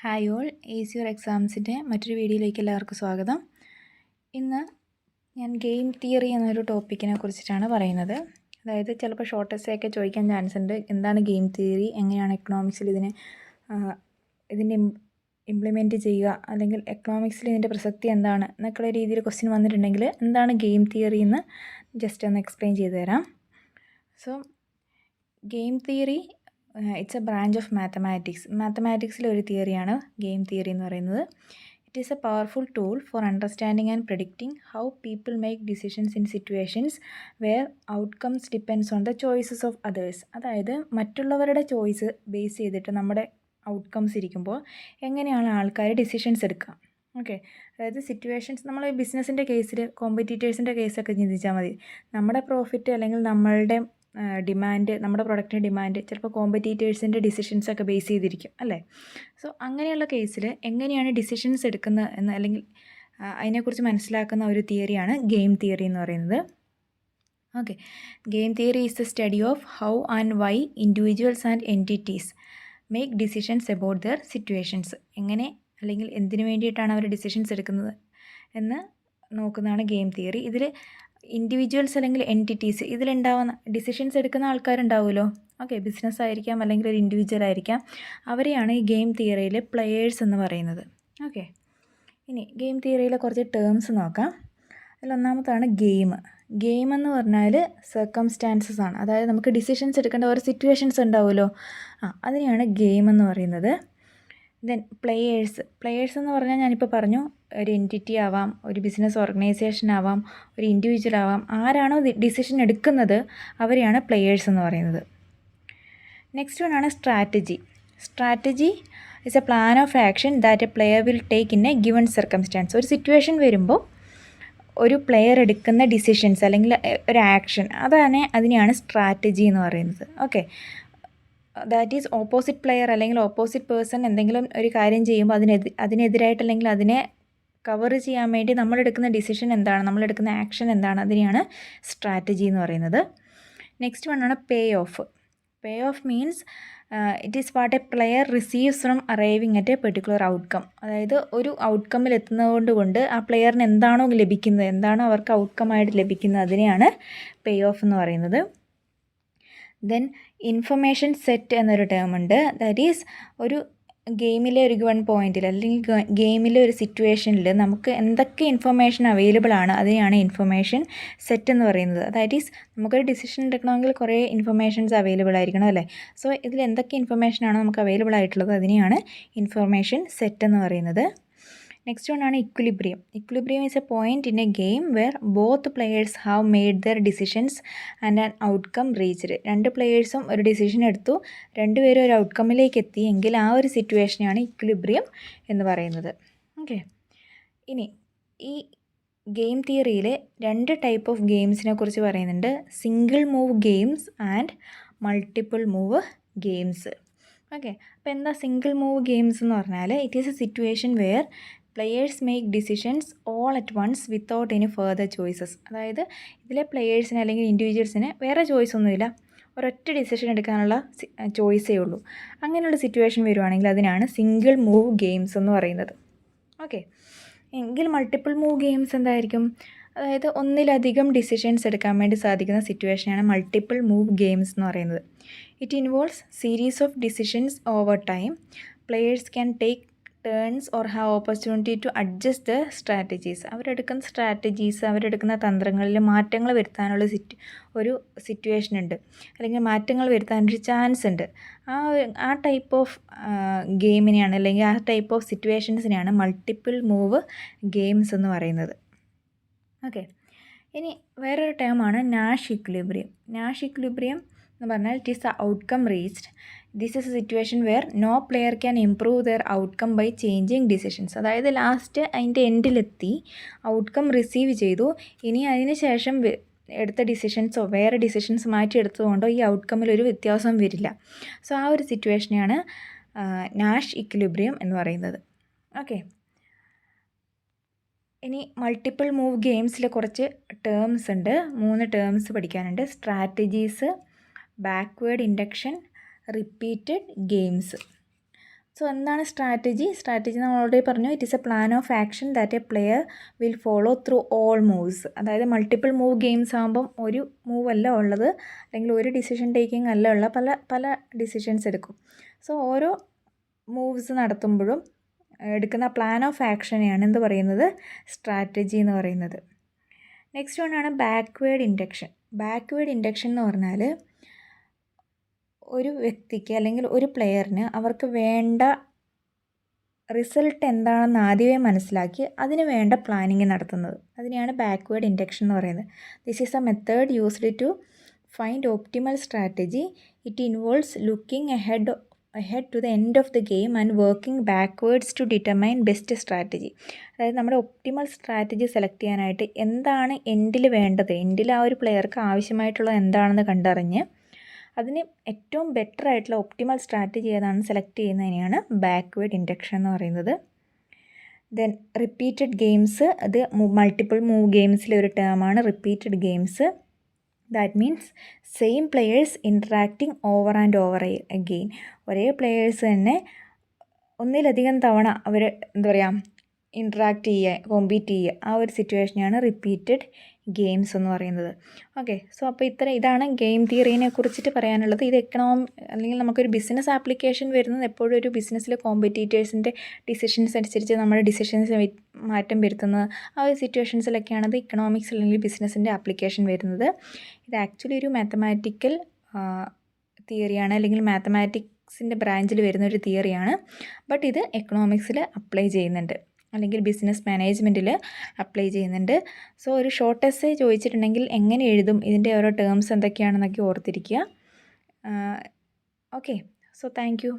Hi all, easier എക്സാംസിൻ്റെ മറ്റൊരു വീഡിയോയിലേക്ക് എല്ലാവർക്കും സ്വാഗതം. ഇന്ന് ഞാൻ ഗെയിം തിയറി എന്നൊരു ടോപ്പിക്കിനെ കുറിച്ചിട്ടാണ് പറയുന്നത്. അതായത് ചിലപ്പോൾ ഷോർട്ട് എസ്സേ ഒക്കെ ചോദിക്കാൻ ചാൻസ് ഉണ്ട്. എന്താണ് ഗെയിം തിയറി, എങ്ങനെയാണ് എക്കണോമിക്സിൽ ഇതിൻ്റെ ഇംപ്ലിമെൻറ്റ് ചെയ്യുക, അല്ലെങ്കിൽ എക്കണോമിക്സിൽ ഇതിൻ്റെ പ്രസക്തി എന്താണ് എന്നൊക്കെയുള്ള രീതിയിൽ ക്വസ്റ്റ്യൻ വന്നിട്ടുണ്ടെങ്കിൽ എന്താണ് ഗെയിം തിയറി എന്ന് ജസ്റ്റ് ഒന്ന് എക്സ്പ്ലെയിൻ ചെയ്തു തരാം. So game theory it's a branch of മാത്തമാറ്റിക്സിലെ ഒരു തിയറിയാണ് ഗെയിം തിയറി എന്ന് പറയുന്നത്. It is a powerful tool for understanding and predicting how people make decisions in situations where outcomes depends on the choices of others. അതായത് മറ്റുള്ളവരുടെ choice base ചെയ്തിട്ട് നമ്മുടെ outcomes ഇരിക്കുമ്പോൾ എങ്ങനെയാണ് ആൾക്കാർ ഡിസിഷൻസ് എടുക്കുക. ഓക്കെ, അതായത് സിറ്റുവേഷൻസ് നമ്മൾ ബിസിനസ്സിൻ്റെ കേസിൽ കോമ്പറ്റീറ്റേഴ്സിൻ്റെ കേസൊക്കെ ചിന്തിച്ചാൽ മതി. നമ്മുടെ പ്രോഫിറ്റ് അല്ലെങ്കിൽ നമ്മളുടെ ഡിമാൻഡ്, നമ്മുടെ പ്രൊഡക്റ്റിൻ്റെ ഡിമാൻഡ് ചിലപ്പോൾ കോമ്പറ്റീറ്റേഴ്സിൻ്റെ ഡിസിഷൻസൊക്കെ ബേസ് ചെയ്തിരിക്കും അല്ലേ. സോ അങ്ങനെയുള്ള കേസിൽ എങ്ങനെയാണ് ഡിസിഷൻസ് എടുക്കുന്നത് എന്ന് അല്ലെങ്കിൽ അതിനെക്കുറിച്ച് മനസ്സിലാക്കുന്ന ഒരു തിയറിയാണ് ഗെയിം തിയറി എന്ന് പറയുന്നത്. Okay, game theory is the study of how and why individuals and entities make decisions about their situations. എങ്ങനെ അല്ലെങ്കിൽ എന്തിനു വേണ്ടിയിട്ടാണ് അവർ ഡിസിഷൻസ് എടുക്കുന്നത് എന്ന് നോക്കുന്നതാണ് ഗെയിം തിയറി. ഇതിൽ ഇൻഡിവിജ്വൽസ് അല്ലെങ്കിൽ എൻറ്റിറ്റീസ്, ഇതിലുണ്ടാവുന്ന ഡിസിഷൻസ് എടുക്കുന്ന ആൾക്കാരുണ്ടാവുമല്ലോ. ഓക്കെ, ബിസിനസ് ആയിരിക്കാം അല്ലെങ്കിൽ ഒരു ഇൻഡിവിജ്വൽ ആയിരിക്കാം. അവരെയാണ് ഈ ഗെയിം തിയറിയിൽ പ്ലെയേഴ്സ് എന്ന് പറയുന്നത്. ഓക്കെ, ഇനി ഗെയിം തിയറിയിലെ കുറച്ച് ടേംസ് നോക്കാം. അതിലൊന്നാമതാണ് ഗെയിം എന്ന് പറഞ്ഞാൽ സർക്കംസ്റ്റാൻസസ് ആണ്. അതായത് നമുക്ക് ഡിസിഷൻസ് എടുക്കേണ്ട ഓരോ സിറ്റുവേഷൻസ് ഉണ്ടാവുമല്ലോ, അതിനെയാണ് ഗെയിം എന്ന് പറയുന്നത്. ദെൻ പ്ലെയേഴ്സ് എന്ന് പറഞ്ഞാൽ ഞാനിപ്പോൾ പറഞ്ഞു, ഒരു എൻറ്റിറ്റി ആവാം, ഒരു ബിസിനസ് ഓർഗനൈസേഷൻ ആവാം, ഒരു ഇൻഡിവിജ്വൽ ആവാം. ആരാണോ ഡിസിഷൻ എടുക്കുന്നത് അവരെയാണ് പ്ലെയേഴ്സ് എന്ന് പറയുന്നത്. നെക്സ്റ്റ് വൺ ആണ് strategy is A plan of action that A player will take in A given circumstances. ഒരു സിറ്റുവേഷൻ വരുമ്പോൾ ഒരു പ്ലെയർ എടുക്കുന്ന ഡിസിഷൻസ് അല്ലെങ്കിൽ ഒരു ആക്ഷൻ, അതിനെയാണ് സ്ട്രാറ്റജി എന്ന് പറയുന്നത്. Okay, that is opposite player അല്ലെങ്കിൽ ഓപ്പോസിറ്റ് പേഴ്സൺ എന്തെങ്കിലും ഒരു കാര്യം ചെയ്യുമ്പോൾ അതിനെതിരായിട്ട് അല്ലെങ്കിൽ അതിനെ കവർ ചെയ്യാൻ വേണ്ടി നമ്മളെടുക്കുന്ന ഡിസിഷൻ എന്താണ്, നമ്മളെടുക്കുന്ന ആക്ഷൻ എന്താണ്, അതിനെയാണ് സ്ട്രാറ്റജി എന്ന് പറയുന്നത്. നെക്സ്റ്റ് വൺ ആണ് പേ of means it is what A player receives from arriving at A particular outcome. അതായത് ഒരു ഔട്ട്കമ്മിൽ എത്തുന്നത് കൊണ്ട് ആ പ്ലെയറിന് എന്താണോ ലഭിക്കുന്നത്, എന്താണോ അവർക്ക് ഔട്ട്കമായിട്ട് ലഭിക്കുന്നത്, അതിനെയാണ് പേ ഓഫ് എന്ന് പറയുന്നത്. ദെൻ ഇൻഫർമേഷൻ സെറ്റ് എന്നൊരു ടേം ഉണ്ട്. ദാറ്റ് ഈസ് ഒരു ഗെയിമിലെ ഒരു ഗിവൺ പോയിന്റിൽ അല്ലെങ്കിൽ ഗെയിമിലെ ഒരു സിറ്റുവേഷനിൽ നമുക്ക് എന്തൊക്കെ ഇൻഫർമേഷൻ അവൈലബിൾ ആണ് അതിനെയാണ് ഇൻഫർമേഷൻ സെറ്റ് എന്ന് പറയുന്നത്. ദാറ്റ് ഈസ് നമുക്കൊരു ഡിസിഷൻ എടുക്കണമെങ്കിൽ കുറേ ഇൻഫർമേഷൻസ് അവൈലബിൾ ആയിരിക്കണം അല്ലേ. സോ ഇതിൽ എന്തൊക്കെ ഇൻഫർമേഷനാണ് നമുക്ക് അവൈലബിൾ ആയിട്ടുള്ളത് അതിനെയാണ് ഇൻഫർമേഷൻ സെറ്റ് എന്ന് പറയുന്നത്. നെക്സ്റ്റ് വൺ ആണ് equilibrium is a point in a game where both players have made their decisions and an outcome reached. രണ്ട് പ്ലെയേഴ്സും ഒരു ഡിസിഷൻ എടുത്തു, രണ്ടുപേരും ഒരു ഔട്ട്കമ്മിലേക്ക് എത്തി എങ്കിൽ ആ ഒരു സിറ്റുവേഷനെയാണ് ഇക്വിലിബ്രിയം എന്ന് പറയുന്നത്. ഓക്കെ, ഇനി ഈ ഗെയിം തിയറിയിൽ രണ്ട് ടൈപ്പ് ഓഫ് ഗെയിംസിനെ കുറിച്ച് പറയുന്നുണ്ട്. Single move games and multiple move games. Okay, അപ്പോൾ എന്താ സിംഗിൾ മൂവ് ഗെയിംസ് എന്ന് പറഞ്ഞാൽ it is a situation where players make decisions all at once without any further choices. അതായത് ഇതിലെ പ്ലെയേഴ്സിന് അല്ലെങ്കിൽ ഇൻഡിവിജ്വൽസിന് വേറെ ചോയ്സ് ഒന്നുമില്ല, ഒരൊറ്റ ഡിസിഷൻ എടുക്കാനുള്ള ചോയ്സേ ഉള്ളൂ. അങ്ങനെയുള്ള സിറ്റുവേഷൻ വരുവാണെങ്കിൽ അതിനാണ് സിംഗിൾ മൂവ് ഗെയിംസ് എന്ന് പറയുന്നത്. ഓക്കെ, എങ്കിൽ മൾട്ടിപ്പിൾ മൂവ് ഗെയിംസ് എന്തായിരിക്കും? അതായത് ഒന്നിലധികം ഡിസിഷൻസ് എടുക്കാൻ വേണ്ടി സാധിക്കുന്ന സിറ്റുവേഷനാണ് മൾട്ടിപ്പിൾ മൂവ് ഗെയിംസ് എന്ന് പറയുന്നത്. It involves series of decisions over time. Players can take turns or have opportunity to adjust the strategies. അവരെടുക്കുന്ന തന്ത്രങ്ങളിൽ മാറ്റങ്ങൾ വരുത്താനുള്ള ഒരു സിറ്റുവേഷൻ ഉണ്ട്, അല്ലെങ്കിൽ മാറ്റങ്ങൾ വരുത്താനൊരു ചാൻസ് ഉണ്ട്. ആ ടൈപ്പ് ഓഫ് ഗെയിമിനെയാണ് അല്ലെങ്കിൽ ആ ടൈപ്പ് ഓഫ് സിറ്റുവേഷൻസിനെയാണ് മൾട്ടിപ്പിൾ മൂവ് ഗെയിംസ് എന്ന് പറയുന്നത്. ഓക്കെ, ഇനി വേറൊരു ടേമാണ് നാഷ് ഇക്വിലിബ്രിയം എന്ന് പറഞ്ഞാൽ it is the outcome reached. This is a situation where no player can improve their outcome by changing decisions. അതായത് ലാസ്റ്റ് അതിൻ്റെ എൻഡിലെത്തി, ഔട്ട്കം റിസീവ് ചെയ്തു, ഇനി അതിന് ശേഷം എടുത്ത ഡിസിഷൻസോ വേറെ ഡിസിഷൻസ് മാറ്റിയെടുത്തതുകൊണ്ടോ ഈ ഔട്ട്കമ്മിൽ ഒരു വ്യത്യാസം വരില്ല. സോ ആ ഒരു സിറ്റുവേഷനെയാണ് നാഷ് ഇക്വിലിബ്രിയം എന്ന് പറയുന്നത്. ഓക്കെ, ഇനി മൾട്ടിപ്പിൾ മൂവ് ഗെയിംസിൽ കുറച്ച് ടേംസ് ഉണ്ട്, 3 ടേംസ് പഠിക്കാനുണ്ട്. Strategies, backward induction, repeated games. So എന്താണ് സ്ട്രാറ്റജി? സ്ട്രാറ്റജി നമ്മൾ ഓൾറെഡി പറഞ്ഞു, it is A plan of action that A player will follow through all moves. അതായത് മൾട്ടിപ്പിൾ മൂവ് ഗെയിംസ് ആകുമ്പം ഒരു മൂവ് അല്ല ഉള്ളത്, അല്ലെങ്കിൽ ഒരു ഡിസിഷൻ ടേക്കിംഗ് അല്ല ഉള്ള പല പല ഡിസിഷൻസ് എടുക്കും. സോ ഓരോ മൂവ്സ് നടത്തുമ്പോഴും എടുക്കുന്ന പ്ലാൻ ഓഫ് ആക്ഷനെയാണ് എന്ത് പറയുന്നത്? സ്ട്രാറ്റജി എന്ന് പറയുന്നത്. നെക്സ്റ്റ് വണ്ണാണ് ബാക്ക്വേർഡ് ഇൻഡക്ഷൻ. ബാക്ക്വേർഡ് ഇൻഡക്ഷൻ എന്ന് പറഞ്ഞാൽ ഒരു വ്യക്തിക്ക് അല്ലെങ്കിൽ ഒരു പ്ലെയറിന് അവർക്ക് വേണ്ട റിസൾട്ട് എന്താണെന്ന് ആദ്യമേ മനസ്സിലാക്കി അതിന് വേണ്ട പ്ലാനിങ് നടത്തുന്നത്, അതിനെയാണ് ബാക്ക്വേർഡ് ഇൻഡക്ഷൻ എന്ന് പറയുന്നത്. This is a method used to find optimal strategy. It involves looking ahead to the end of the game and working backwards to determine best strategy. അതായത് നമ്മുടെ ഒപ്റ്റിമൽ സ്ട്രാറ്റജി സെലക്ട് ചെയ്യാനായിട്ട് എന്താണ് എൻഡിൽ വേണ്ടത്, എൻഡിൽ ആ ഒരു പ്ലെയർക്ക് ആവശ്യമായിട്ടുള്ളത് എന്താണെന്ന് കണ്ടറിഞ്ഞ് അതിന് ഏറ്റവും ബെറ്റർ ആയിട്ടുള്ള ഒപ്റ്റിമൽ സ്ട്രാറ്റജി ഏതാണെന്ന് സെലക്ട് ചെയ്യുന്നതിനെയാണ് ബാക്ക്വേർഡ് ഇൻഡക്ഷൻ എന്ന് പറയുന്നത്. ദെൻ റിപ്പീറ്റഡ് ഗെയിംസ്, അത് മൾട്ടിപ്പിൾ മൂവ് ഗെയിംസിലെ ഒരു ടേമാണ് repeated games. That means same players interacting over and over again. ഒരേ പ്ലെയേഴ്സ് തന്നെ ഒന്നിലധികം തവണ അവർ എന്താ പറയുക ഇൻട്രാക്റ്റ് ചെയ്യുക, കോമ്പീറ്റ് ചെയ്യുക, ആ ഒരു സിറ്റുവേഷനാണ് റിപ്പീറ്റഡ് ഗെയിംസ് എന്ന് പറയുന്നത്. ഓക്കെ, സോ അപ്പോൾ ഇതാണ് ഗെയിം തിയറീനെ കുറിച്ചിട്ട് പറയാനുള്ളത്. ഇത് അല്ലെങ്കിൽ നമുക്കൊരു ബിസിനസ് ആപ്ലിക്കേഷൻ വരുന്നത് എപ്പോഴും ഒരു ബിസിനസ്സിലെ കോമ്പറ്റീറ്റേഴ്സിൻ്റെ ഡിസിഷൻസ് അനുസരിച്ച് നമ്മുടെ ഡിസിഷൻസ് മാറ്റം വരുത്തുന്നത്, ആ ഒരു സിറ്റുവേഷൻസിലൊക്കെയാണ് ഇത് ഇക്കണോമിക്സ് അല്ലെങ്കിൽ ബിസിനസ്സിൻ്റെ ആപ്ലിക്കേഷൻ വരുന്നത്. ഇത് ആക്ച്വലി ഒരു മാത്തമാറ്റിക്കൽ തിയറിയാണ്, അല്ലെങ്കിൽ മാത്തമാറ്റിക്സിൻ്റെ ബ്രാഞ്ചിൽ വരുന്നൊരു തിയറിയാണ്. ബട്ട് ഇത് എക്കണോമിക്സിൽ അപ്ലൈ ചെയ്യുന്നുണ്ട്, അല്ലെങ്കിൽ ബിസിനസ് മാനേജ്മെൻറ്റിൽ അപ്ലൈ ചെയ്യുന്നുണ്ട്. സോ ഒരു ഷോർട്ട് എസ്സേ ചോദിച്ചിട്ടുണ്ടെങ്കിൽ എങ്ങനെ എഴുതും, ഇതിൻ്റെ ഓരോ ടേംസ് എന്തൊക്കെയാണെന്നൊക്കെ ഓർത്തിരിക്കുക. Okay, so thank you.